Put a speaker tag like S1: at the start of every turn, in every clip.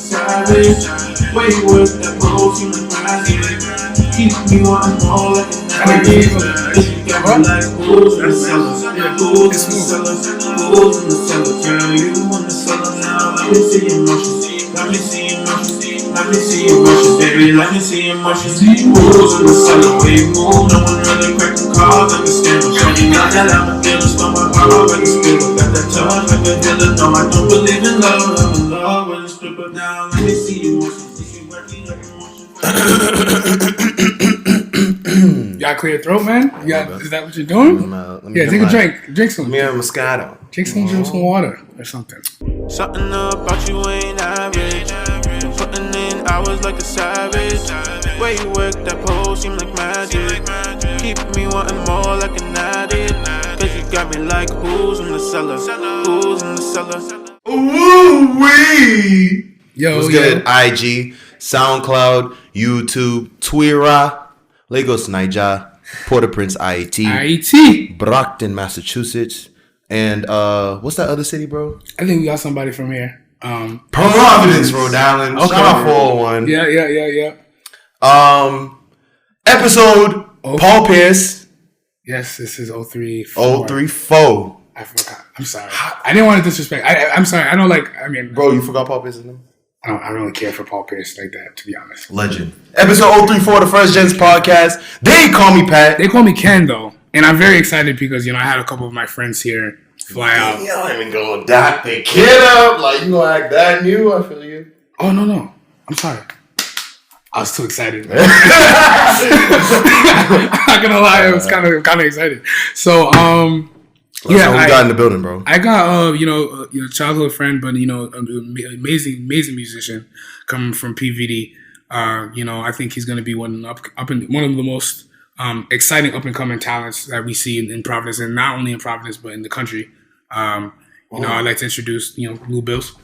S1: savage. Way with that pole, seem like magic. Keep me wanting more like an addict. You got me like fools in the cellars. Fools in the cellars. Fools in the cellars. Girl, you in the cellar now. Let me see your motions. Let me see your motions. Let me see your motions, baby. Let me see your motions. Fools in the cellar. Way move. No one really cracking cars like a scandal. Shorty, not that I'm a dealer. Stole my heart like a spiller. Got that touch like a dealer. No, I don't believe in love. I'm in love with a stripper now. Let me see your motions. See you working like a motion.
S2: Y'all clear your throat, man? Is that what you're doing? Take a drink. Drink some.
S3: Let me have a Moscato.
S2: Drink some water or something.
S1: Something about you ain't average. Been putting in hours like a savage. Way you work that pole seem like magic. Keep me wanting more like an addict. Cause you got me like who's in the cellar. Who's in the cellar.
S3: Woo-wee!
S2: Yo,
S3: what's good? IG, SoundCloud, YouTube, Twitter, Lagos, Niger, Port-au-Prince, IET, Brockton, Massachusetts, and what's that other city, bro?
S2: I think we got somebody from here.
S3: Providence, Rhode Island. Okay. Shout out 401.
S2: Yeah.
S3: Episode Paul Pierce.
S2: Yes, this is
S3: 034.
S2: I forgot. I'm sorry. I didn't want to disrespect. I'm sorry. I don't like. I mean,
S3: bro, you forgot Paul Pierce's name?
S2: I don't really care for Paul Pierce like that, to be honest.
S3: Legend. Episode 034, the first Genz podcast. They call me Pat.
S2: They call me Ken, though. And I'm very excited because, I had a couple of my friends here fly out.
S3: You ain't even gonna dap the kid up. Like, you gonna act that new? I feel you.
S2: Oh, no. I'm sorry. I was too excited. I'm not gonna lie. I was kind of excited. So,
S3: we got in the building, bro.
S2: I got, childhood friend, but, amazing musician coming from PVD. I think he's going to be one of the most exciting up and coming talents that we see in Providence, and not only in Providence but in the country. I'd like to introduce, Lou Bills.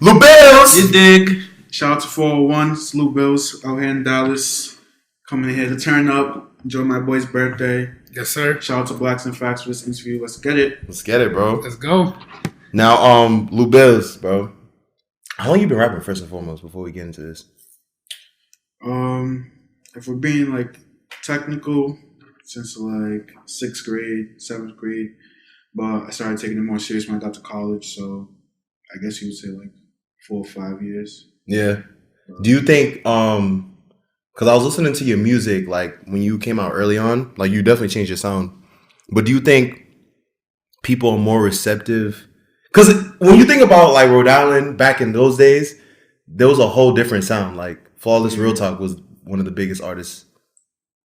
S3: Lou Bills,
S4: you dig? Shout out to 401, it's Lou Bills out here in Dallas, coming here to turn up, enjoy my boy's birthday.
S2: Yes, sir.
S4: Shout out to Blacks and Facts for this interview. Let's get it.
S3: Bro.
S2: Let's go.
S3: Now, Lou Bills, bro. How long you been rapping, first and foremost, before we get into this?
S4: If we're being technical, since 6th grade, 7th grade, but I started taking it more serious when I got to college. So I guess you would say 4 or 5 years.
S3: Yeah. Do you think? Because I was listening to your music when you came out early on, you definitely changed your sound. But do you think people are more receptive? Because when you think about Rhode Island back in those days, there was a whole different sound. Flawless Real Talk was one of the biggest artists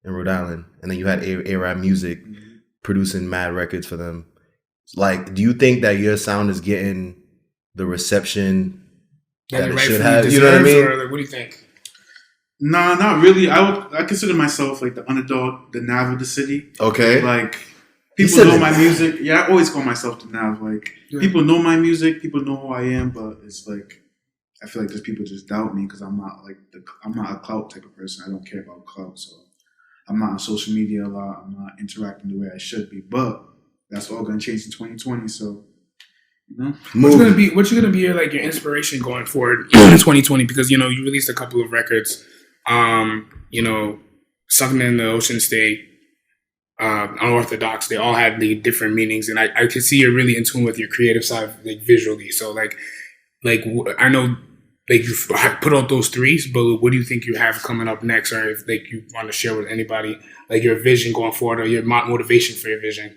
S3: in Rhode Island, and then you had A-Rap Music producing mad records for them. Do you think that your sound is getting the reception that it should have? You know what I mean?
S2: Or what do you think?
S4: Nah, not really. I consider myself the underdog, the Nav of the city.
S3: Okay.
S4: People know my music. Yeah, I always call myself the Nav. People know my music. People know who I am. But it's I feel there's people just doubt me because I'm not I'm not a clout type of person. I don't care about clout, so I'm not on social media a lot. I'm not interacting the way I should be. But that's all gonna change in 2020. So.
S2: What's gonna be your inspiration going forward in 2020? Because you released a couple of records, Something in the Ocean State, Unorthodox. They all had different meanings, and I can see you're really in tune with your creative side, visually. So I know you put out those threes, but what do you think you have coming up next, or if you want to share with anybody your vision going forward or your motivation for your vision?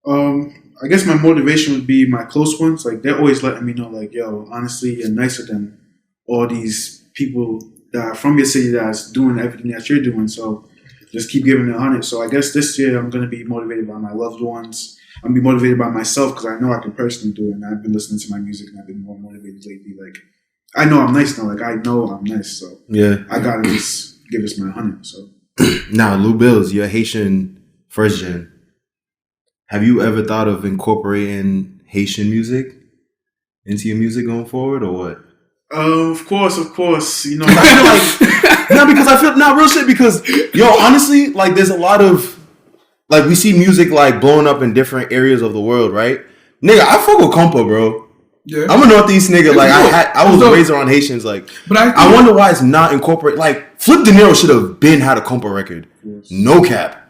S4: I guess my motivation would be my close ones. They're always letting me know, yo, honestly, you're nicer than all these people that are from your city that's doing everything that you're doing. So just keep giving it 100. So I guess this year I'm going to be motivated by my loved ones. I'm going to be motivated by myself because I know I can personally do it. And I've been listening to my music and I've been more motivated lately. I know I'm nice now. I know I'm nice. So
S3: yeah,
S4: I got to just give this my 100. So
S3: now, Lou Bills, you're Haitian first gen. Have you ever thought of incorporating Haitian music into your music going forward, or what?
S4: Of course.
S3: I feel because I feel real shit. Because honestly, there's a lot of we see music blowing up in different areas of the world, right? Nigga, I fuck with compa, bro.
S2: Yeah.
S3: I'm a Northeast nigga. Like I was
S2: dope.
S3: raised around Haitians. Like,
S2: But
S3: I wonder why it's not incorporated. Like, Flip De Niro should have been had a compa record. No cap.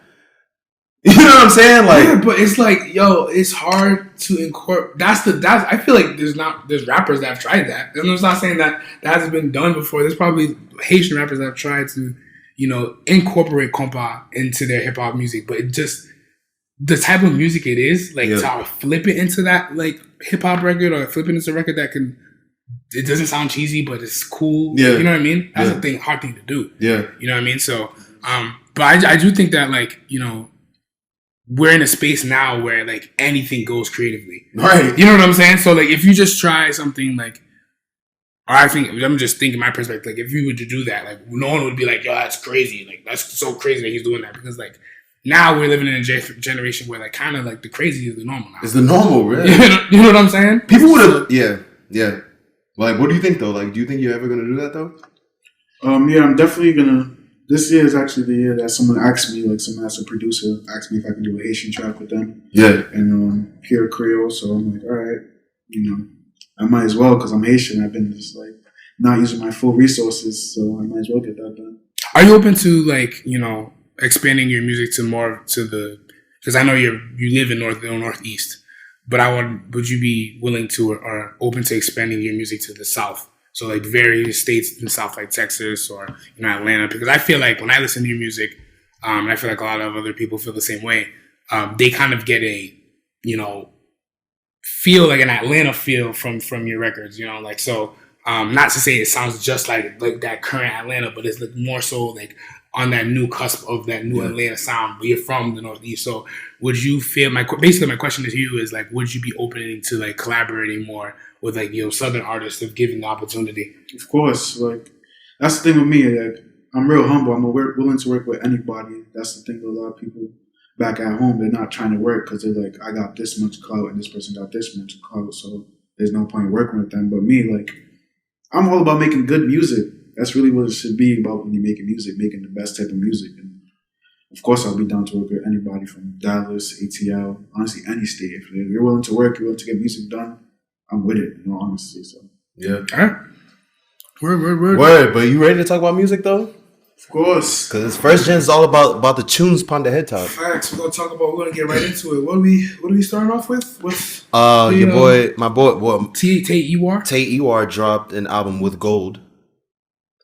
S3: You know what I'm saying? Like,
S2: yeah, but it's like, yo, it's hard to incorporate. That's I feel like there's rappers that have tried that. And I'm not saying that hasn't been done before. There's probably Haitian rappers that have tried to, incorporate compa into their hip hop music, but it just the type of music it is, like to flip it into that like hip hop record or flip it into a record that can. It doesn't sound cheesy, but it's cool.
S3: Yeah.
S2: You know what I mean? That's a hard thing to do.
S3: Yeah.
S2: You know what I mean? So, but I do think that like, we're in a space now where like anything goes creatively.
S3: Right.
S2: You know what I'm saying? So like if you just try something like, or I think, I'm just thinking my perspective, like if you were to do that, like no one would be like, yo, that's crazy. Like that's so crazy that he's doing that. Because like now we're living in a generation where like kind of like the crazy is the normal now.
S3: It's the normal, really.
S2: You know what I'm saying?
S3: People would have, yeah. Like, what do you think though? Like, do you think you're ever gonna do that though?
S4: Yeah, I'm definitely gonna. This year is actually the year that someone asked me, like someone as a producer, asked me if I can do a Haitian track with them.
S3: Yeah.
S4: And pure Creole. So I'm like, all right, I might as well because I'm Haitian. I've been just like not using my full resources, so I might as well get that done.
S2: Are you open to like expanding your music to more to the? Because I know you live in Northeast, but would you be willing to or open to expanding your music to the South? So like various states in the South, like Texas or Atlanta, because I feel like when I listen to your music, and I feel like a lot of other people feel the same way. They kind of get a feel like an Atlanta feel from your records, like so. Not to say it sounds just like that current Atlanta, but it's like more so like on that new cusp of that new Atlanta sound. But you're from the Northeast, so would you feel basically my question to you is like, would you be opening to like collaborating more with like Southern artists if given the opportunity?
S4: Of course, like that's the thing with me. Like I'm real humble. I'm willing to work with anybody. That's the thing with a lot of people back at home. They're not trying to work because they're like, I got this much clout and this person got this much clout, so there's no point working with them. But me, like, I'm all about making good music. That's really what it should be about when you're making music, making the best type of music. And of course, I'll be down to work with anybody from Dallas, ATL, honestly, any state. If you're willing to work, you're willing to get music done, I'm with it, honestly. So
S3: yeah.
S2: All right.
S3: Word. But you ready to talk about music though?
S4: Of course.
S3: Because first gen is all about the tunes upon the head top.
S2: Facts. We're gonna get right into it. What do we start off with?
S3: My boy,
S2: Tate Iwar.
S3: Tate Iwar dropped an album with Gold.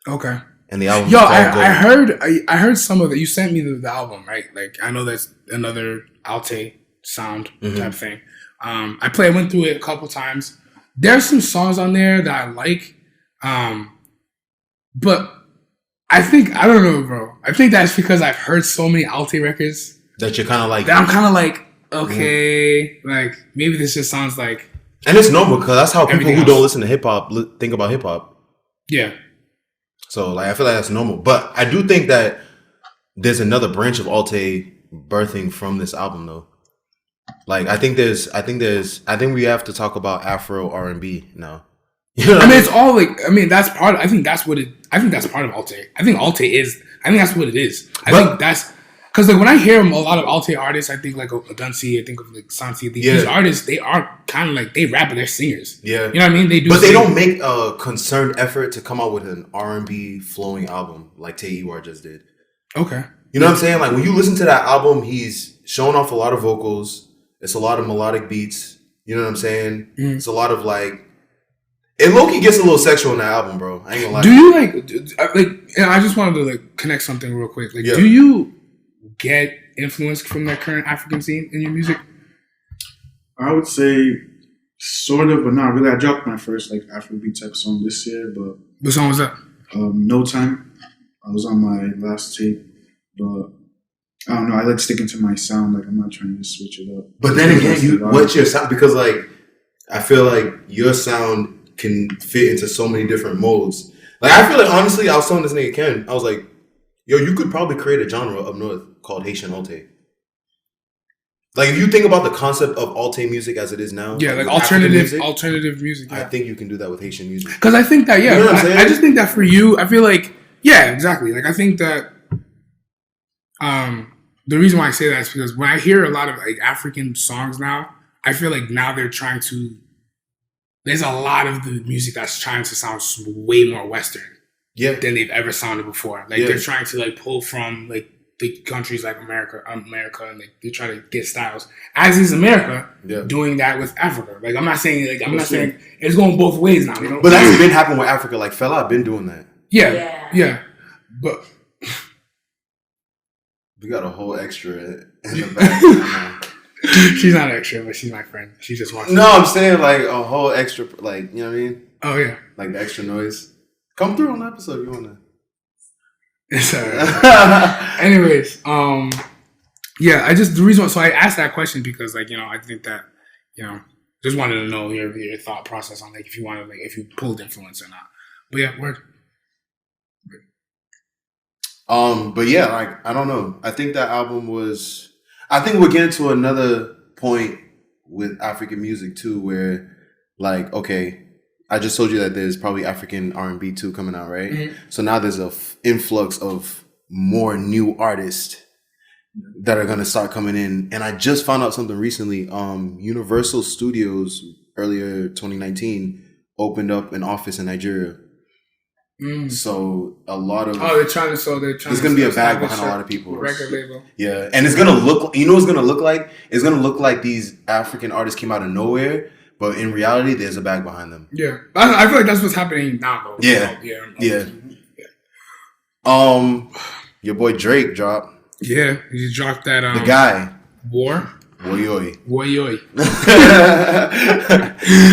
S2: Okay.
S3: And the album.
S2: Yo, I heard some of it. You sent me the album, right? Like I know that's another Alte sound type thing. I went through it a couple times. There's some songs on there that I like, but I don't know, bro. I think that's because I've heard so many Alte records
S3: that you're kind of like.
S2: That I'm kind of like, okay, like maybe this just sounds like.
S3: And it's normal because that's how people who don't listen to hip hop think about hip hop. Yeah. So like I feel like that's normal, but I do think that there's another branch of Alte birthing from this album though. Like I think we have to talk about Afro R&B now. You know
S2: it's all like that's part. I think that's part of Alte. I think that's what it is. I think that's because like when I hear a lot of Alte artists, I think like Duncy, I think of like Santi. These artists, they are kind of like they rap, but they're singers. Yeah, you know what I mean. They do,
S3: but they don't make a concerned effort to come out with an R&B flowing album like Tate Iwar just did. Okay, you know what I'm saying? Like when you listen to that album, he's showing off a lot of vocals. It's a lot of melodic beats. You know what I'm saying? Mm. It's a lot of like. And Loki gets a little sexual in that album, bro. I ain't gonna lie.
S2: Do you like? I just wanted to like connect something real quick. Like, do you get influence from that current African scene in your music?
S4: I would say sort of, but not really. I dropped my first like Afrobeat type song this year, but
S2: what song was that?
S4: No Time. I was on my last tape, but I don't know. I like sticking to my sound. Like I'm not trying to switch it up.
S3: But then again, what's your sound? Because like I feel like your sound can fit into so many different modes. Like I feel like honestly, I was telling this nigga Ken, I was like, yo, you could probably create a genre up north called Haitian Alte. Like if you think about the concept of Alte music as it is now,
S2: yeah, like alternative music. Yeah.
S3: I think you can do that with Haitian music.
S2: Because I think that, you know I just think that for you, I feel like, yeah, exactly. Like I think that the reason why I say that is because when I hear a lot of like African songs now, I feel like now they're trying to there's a lot of the music that's trying to sound way more Western than they've ever sounded before. Like they're trying to like pull from like the countries like America, and like they try to get styles. As is America doing that with Africa. Like I'm not saying it's going both ways now. You know?
S3: But that's been happening with Africa. Like Fela been doing that.
S2: Yeah. But
S3: we got a whole extra in the back.
S2: She's not extra, but she's my friend. She just wants.
S3: No, I'm saying like a whole extra, like you know what I mean?
S2: Oh yeah,
S3: like the extra noise. Come through on the episode if you want to.
S2: It's alright. Anyways, yeah, the reason. So I asked that question because, like, I think that, just wanted to know your thought process on like if you wanted, like, if you pulled influence or not. But yeah, word.
S3: But yeah, like I don't know. I think that album was. I think we're getting to another point with African music too, where like, okay, I just told you that there's probably African R&B too coming out, right? Mm-hmm. So now there's a influx of more new artists that are gonna start coming in. And I just found out something recently. Universal Studios earlier 2019 opened up an office in Nigeria. So a lot of
S2: they're trying to
S3: there's gonna be a bag behind a lot of people.
S2: Record label.
S3: Yeah, and it's gonna look. You know, what it's gonna look like. It's gonna look like these African artists came out of nowhere, but in reality, there's a bag behind them.
S2: Yeah, I feel like that's what's happening now, though.
S3: Yeah. Your boy Drake dropped.
S2: Yeah, he dropped that.
S3: The guy.
S2: War.
S3: Woyoy.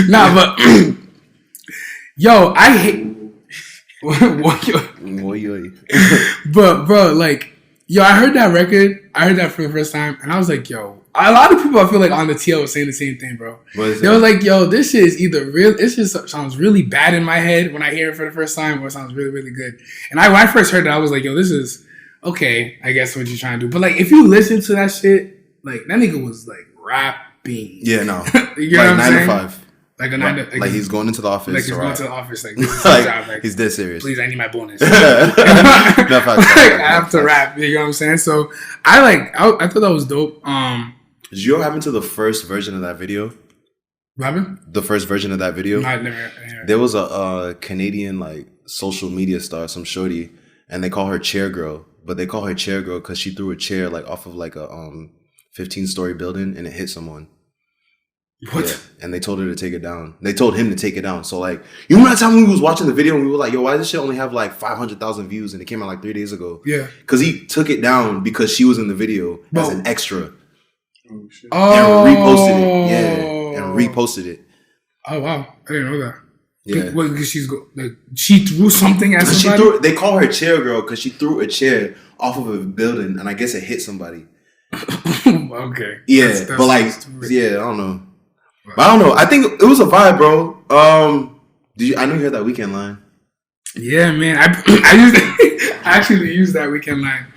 S2: Nah, but yo, I hate. But bro, like, yo, I heard that record. I heard that for the first time, and I was like, yo, a lot of people I feel like on the TL was saying the same thing, bro. They were like, yo, this is either real. This just sounds really bad in my head when I hear it for the first time, or it sounds really, really good. And when I first heard it, I was like, yo, this is okay. I guess what you're trying to do, but like, if you listen to that shit, like that nigga was like rapping.
S3: Yeah, no,
S2: you know
S3: like 9 to 5.
S2: Like a 9 to,
S3: like he's going into the office.
S2: Like he's going to the office. Like, this is
S3: like
S2: job. Like,
S3: he's dead serious.
S2: Please, I need my bonus.
S3: I
S2: have to rap. You know what I'm saying? So I thought that was dope.
S3: Did you ever happen to the first version of that video?
S2: What happened?
S3: The first version of that video?
S2: No, I never.
S3: There was a Canadian like social media star, some shorty, and they call her Chair Girl. But they call her Chair Girl because she threw a chair like off of like a 15-story building and it hit someone.
S2: What?
S3: Yeah. And they told her to take it down. They told him to take it down. So like, you remember that time when we was watching the video and we were like, yo, why does this shit only have like 500,000 views and it came out like 3 days ago?
S2: Yeah.
S3: Because he took it down because she was in the video as an extra.
S4: Oh shit.
S2: Oh.
S3: And reposted it. Yeah. And reposted it.
S2: Oh wow. I didn't know that.
S3: Yeah.
S2: What, because she threw something at somebody?
S3: They call her Chair Girl because she threw a chair off of a building and I guess it hit somebody.
S2: Okay.
S3: Yeah.
S2: That's
S3: but like, yeah, I don't know. But I don't know. I think it was a vibe, bro. I know you heard that Weekend line.
S2: Yeah, man. I actually used that Weekend line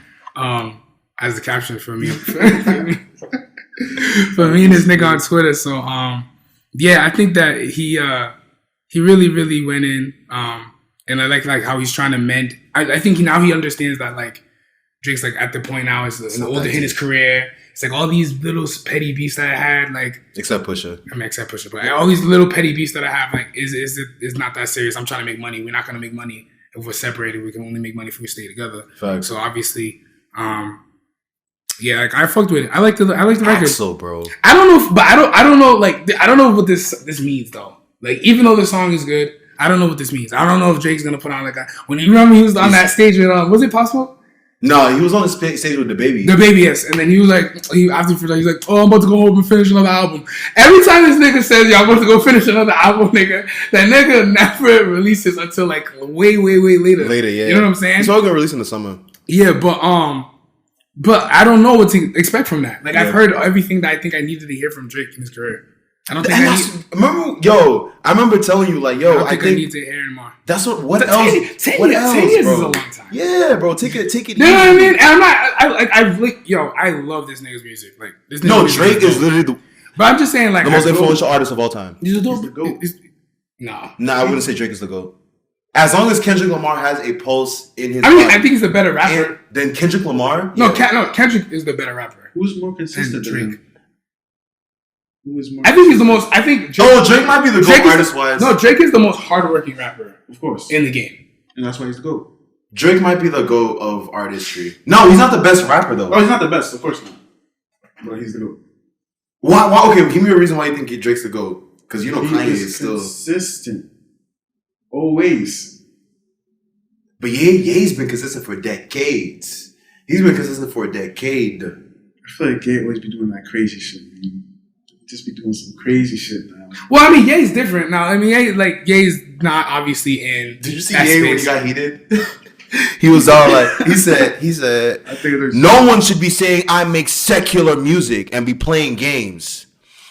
S2: as the caption for me. For me and this nigga on Twitter. So yeah, I think that he really, really went in. And I like how he's trying to mend. I think now he understands that like Drake's like at the point now is an older in his career. It's like all these little petty beefs that I had, like
S3: except Pusha.
S2: I mean, except Pusha, but all these little petty beefs that I have, like, is not that serious. I'm trying to make money. We're not gonna make money if we're separated. We can only make money if we stay together.
S3: Facts.
S2: So obviously, yeah, like I fucked with it. I like the record.
S3: So, bro,
S2: I don't know, but I don't know, like I don't know what this means though. Like even though the song is good, I don't know what this means. I don't know if Drake's gonna put on like when you remember he was on that stage with was it Possible?
S3: No, he was on the stage with the baby.
S2: The baby, yes. And then he was like, he's like, oh, I'm about to go home and finish another album. Every time this nigga says, yo, I'm about to go finish another album, nigga, that nigga never releases until like way, way, way later.
S3: Later, yeah.
S2: You know what I'm saying?
S3: He's probably gonna release in the summer.
S2: Yeah, but I don't know what to expect from that. Like I've heard everything that I think I needed to hear from Drake in his career. I don't think
S3: I remember telling you like, yo,
S2: I think I need to hear anymore.
S3: That's what else?
S2: 10
S3: what
S2: years,
S3: else,
S2: 10 years
S3: bro?
S2: is a long time.
S3: Yeah, bro, take it easy.
S2: You know what I mean? And I'm not. I love this nigga's music. Like this.
S3: No, Drake is literally
S2: But I'm just saying, like
S3: the most influential artist of all time.
S2: He's the
S4: GOAT.
S2: No,
S3: I wouldn't say Drake is the GOAT. As long as Kendrick Lamar has a pulse in his,
S2: I think he's the better rapper.
S3: Then Kendrick Lamar.
S2: No, Kendrick is the better rapper.
S4: Who's more consistent
S2: than Drake?
S4: Who is more?
S2: I think he's the most. I think.
S3: Drake might be the GOAT artist-wise.
S2: No, Drake is the most hardworking rapper,
S4: of course,
S2: in the game,
S4: and that's why he's the GOAT.
S3: Drake might be the GOAT of artistry. No, he's not the best rapper though.
S4: Oh, he's not the best, of course not. But he's the GOAT.
S3: Why? Okay, give me a reason why you think Drake's the GOAT. Because you know Kanye is still
S4: consistent. Always.
S3: But Ye's been consistent for decades. He's been consistent for a decade.
S4: I feel like Ye always be doing that crazy shit, man. Just be doing some crazy shit now.
S2: Well, I mean, Ye's different now. I mean, Ye's not obviously in.
S3: Did you see Ye when he got heated? He was all like, he said,
S4: I think
S3: no one should be saying I make secular music and be playing games.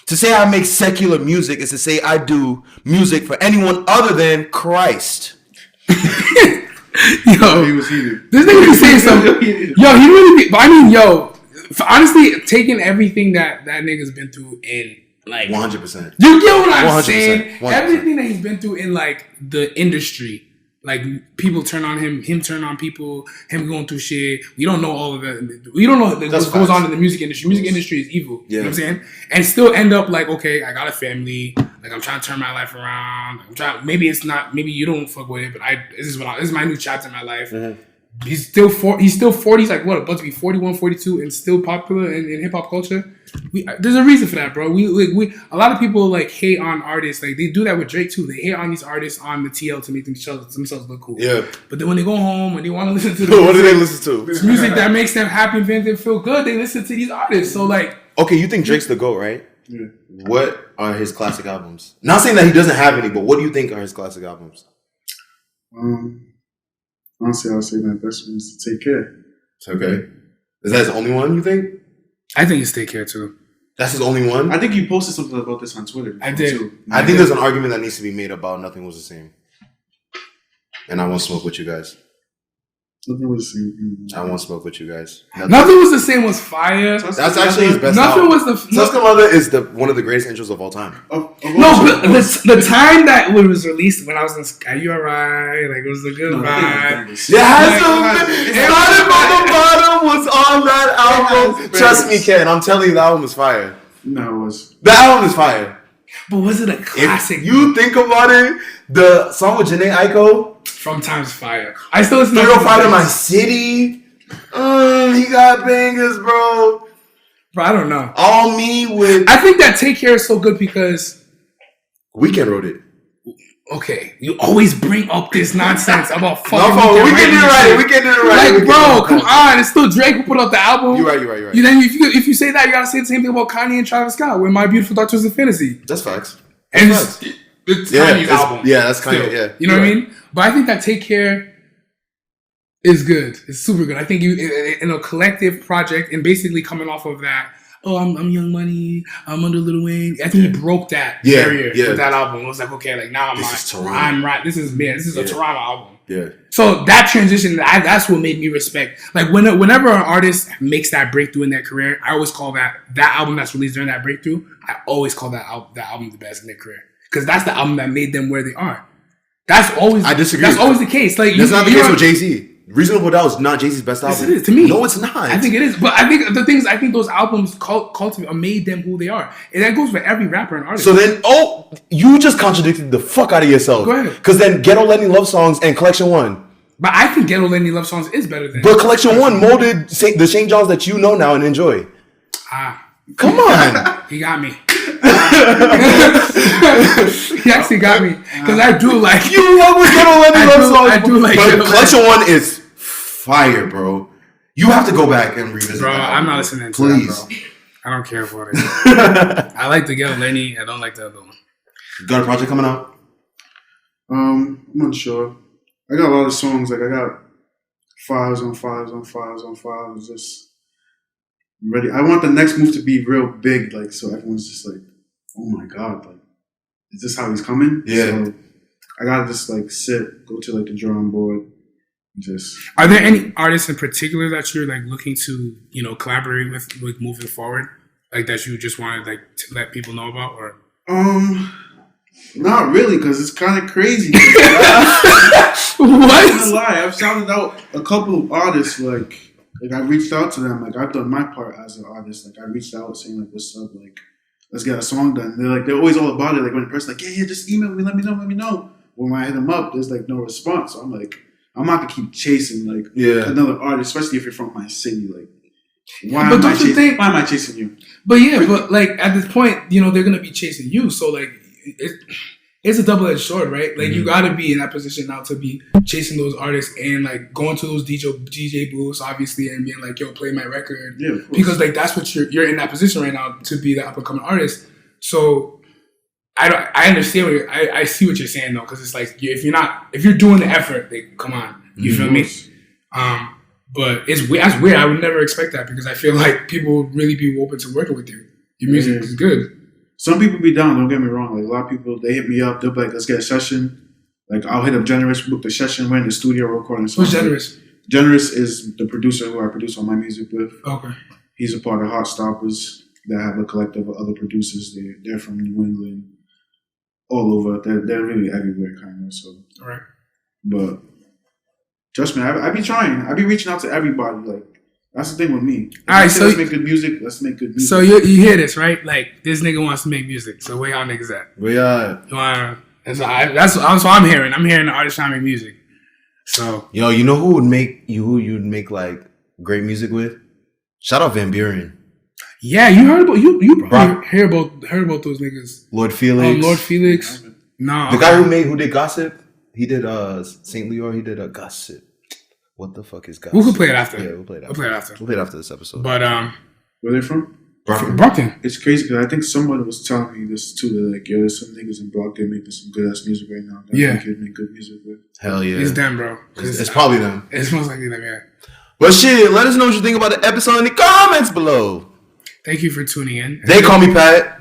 S3: To say I make secular music is to say I do music for anyone other than Christ.
S2: Yo,
S4: he was heated.
S2: This nigga be saying something. Yo, he really be. But I mean, yo, honestly, taking everything that nigga's been through in like
S3: 100%.
S2: You get what I'm
S3: 100%,
S2: saying?
S3: 100%.
S2: Everything that he's been through in like the industry. Like people turn on him turn on people, him going through shit. We don't know all of that. We don't know what goes on in the music industry. Music industry is evil. Yeah. You know what I'm saying? And still end up like, okay, I got a family. Like I'm trying to turn my life around. I'm trying. Maybe it's not. Maybe you don't fuck with it, but this is my new chapter in my life. Mm-hmm. He's still 40. He's like what, about to be 41, 42, and still popular in hip hop culture. There's a reason for that, bro. We a lot of people like hate on artists. Like they do that with Drake too. They hate on these artists on the TL to make themselves look cool.
S3: Yeah.
S2: But then when they go home and they want to listen to the
S3: what do they listen to?
S2: Music that makes them happy and makes them feel good. They listen to these artists. So like,
S3: okay, you think Drake's the GOAT, right?
S4: Yeah.
S3: What are his classic albums? Not saying that he doesn't have any, but what do you think are his classic albums?
S4: Honestly, I would say my best one is to Take Care.
S3: Okay. Is that his only one, you think?
S2: I think it's Take Care too.
S3: That's his only one?
S4: I think you posted something about this on Twitter.
S2: I did.
S4: Too.
S3: I think there's an argument that needs to be made about Nothing Was the Same. And I won't smoke with you guys.
S4: Nothing was the same.
S3: I won't smoke with you guys.
S2: Nothing Was the Same was fire.
S3: That's actually his best
S2: Nothing
S3: album.
S2: was the...
S3: Tuska Mother is one of the greatest intros of all time.
S2: No, but the time that it was released, when I was in Sky, you alright? Like, it was a good vibe.
S3: It started from the bottom, was on that album. Trust me, Ken, I'm telling you, the album is fire.
S4: No, it was.
S3: The album is fire.
S2: But was it a classic?
S3: If you think about it, the song with Janae Aiko,
S2: From Time's fire. I still listen to
S3: Fight in My City. He got bangers, bro.
S2: Bro, I don't know.
S3: All Me with...
S2: I think that Take Care is so good because...
S3: Weeknd wrote it.
S2: Okay, you always bring up this nonsense about fucking...
S3: No, we can do it right.
S2: Like, bro, come on. It's still Drake who put out the album.
S3: You're right.
S2: Then if you say that, you gotta say the same thing about Kanye and Travis Scott with My Beautiful Dark Twisted Fantasy.
S3: That's facts.
S2: And it's Kanye's album.
S3: Yeah, that's Kanye,
S2: still.
S3: yeah.
S2: You know what I mean? But I think that Take Care is good. It's super good. I think you in a collective project and basically coming off of that, I'm Young Money, I'm under Lil Wayne. I think he broke that barrier with that album. It was like, okay, like now I'm right. This is a Toronto album.
S3: Yeah.
S2: So that transition, that's what made me respect. Like whenever an artist makes that breakthrough in their career, I always call that album that's released during that breakthrough. I always call that album the best in their career because that's the album that made them where they are. I disagree. That's always the case. Like
S3: that's not the case with Jay-Z. Reasonable Doubt is not Jay-Z's best album.
S2: Yes, it is to me.
S3: No, it's not.
S2: I think it is, but I think those albums cultivate made them who they are, and that goes for every rapper and artist.
S3: So then, you just contradicted the fuck out of yourself.
S2: Go ahead.
S3: Because then, Ghetto Lenny Love Songs and Collection 1.
S2: But I think Ghetto Lenny Love Songs is better than.
S3: But Collection 1 molded the Shane Johns that you know now and enjoy. Come on.
S2: He got me. He actually got me because I do like
S3: you love with Ghetto Lenny Love Songs.
S2: I do like,
S3: but Collection 1 is fire, bro. You have to go back and revisit.
S2: Bro,
S3: that
S2: I'm not listening to
S3: Please.
S2: that, bro. I don't care for it. I like the Ghetto Lenny. I don't like the other one.
S3: You got a project coming out?
S4: I'm unsure. I got a lot of songs. Like I got 5s on 5s on 5s on 5s. Just ready. I want the next move to be real big, like so everyone's just like, oh my god, like is this how he's coming?
S3: Yeah.
S4: So I gotta just like sit, go to like the drawing board. Just.
S2: Are there any artists in particular that you're like looking to, collaborate with like moving forward, like that you just wanted like to let people know about, or?
S4: Not really, because it's kind of crazy.
S2: What?
S4: I'm not gonna lie, I've shouted out a couple of artists. Like I reached out to them. Like I've done my part as an artist. Like I reached out saying like, "What's up?" Like let's get a song done. They're always all about it. Like when the person's like, yeah, just email me, let me know. When I hit them up, there's like no response. So I'm like, I'm not gonna keep chasing like another artist, especially if you're from my city. Like, why am I chasing you?
S2: But yeah, but like at this point, you know, they're gonna be chasing you. So like, it's a double-edged sword, right? Like you gotta be in that position now to be chasing those artists and like going to those DJ booths, obviously, and being like, "Yo, play my record," because like that's what you're in that position right now to be the up-and-coming artist. So I understand I see what you're saying though, because it's like if you're doing the effort, like come on, you feel me? But that's weird. I would never expect that because I feel like people would really be open to working with you. Your music is good.
S4: Some people be down, don't get me wrong. Like a lot of people, they hit me up, they'll be like, let's get a session. Like I'll hit up Generous, book the session, we're in the studio recording.
S2: Who's Generous?
S4: Generous is the producer who I produce all my music with.
S2: Okay.
S4: He's a part of Hot Stoppers that have a collective of other producers. They're from New England, all over. They're really everywhere, kind of. So.
S2: All right.
S4: But trust me, I be trying. I be reaching out to everybody. Like that's the thing with me.
S2: All right, so
S4: let's make good music. Let's make good music.
S2: So you hear this, right? Like this nigga wants to make music. So where y'all niggas at? That's what I'm hearing. I'm hearing the artists trying to make music. So
S3: yo, you know who you'd make like great music with? Shout out Van Buren.
S2: Yeah, you heard about you probably heard about those niggas.
S3: Lord Felix.
S2: Lord Felix. No,
S3: the guy who did Gossip. He did Saint Leor. He did Gossip. What the fuck is Gossip?
S2: We could play it after.
S3: Yeah, we'll play it after. We'll play it after this episode.
S2: But
S4: where they from?
S2: Brockton.
S4: It's crazy because I think someone was telling me this too. They're like, yo, there's some niggas in Brockton making some good ass music right now. I think you'd make good music with.
S3: Hell yeah.
S2: It's them, bro.
S3: It's probably them.
S2: It's most likely them, yeah.
S3: But shit, let us know what you think about the episode in the comments below.
S2: Thank you for tuning in.
S3: They call me Pat.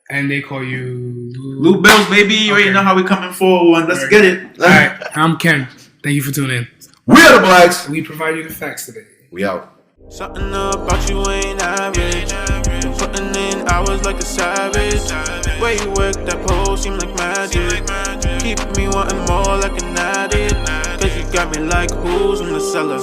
S2: And they call you
S4: Lou Bells, baby. You already know how we coming forward. Let's get it.
S2: All right. I'm Ken. Thank you for tuning in.
S3: We are the Blacks.
S2: We provide you the facts today.
S3: We out.
S1: Something about you ain't average. Been putting in hours like a savage. Way you work that pole seem like magic. Keep me wanting more like an addict. Cause you got me like who's in the cellar.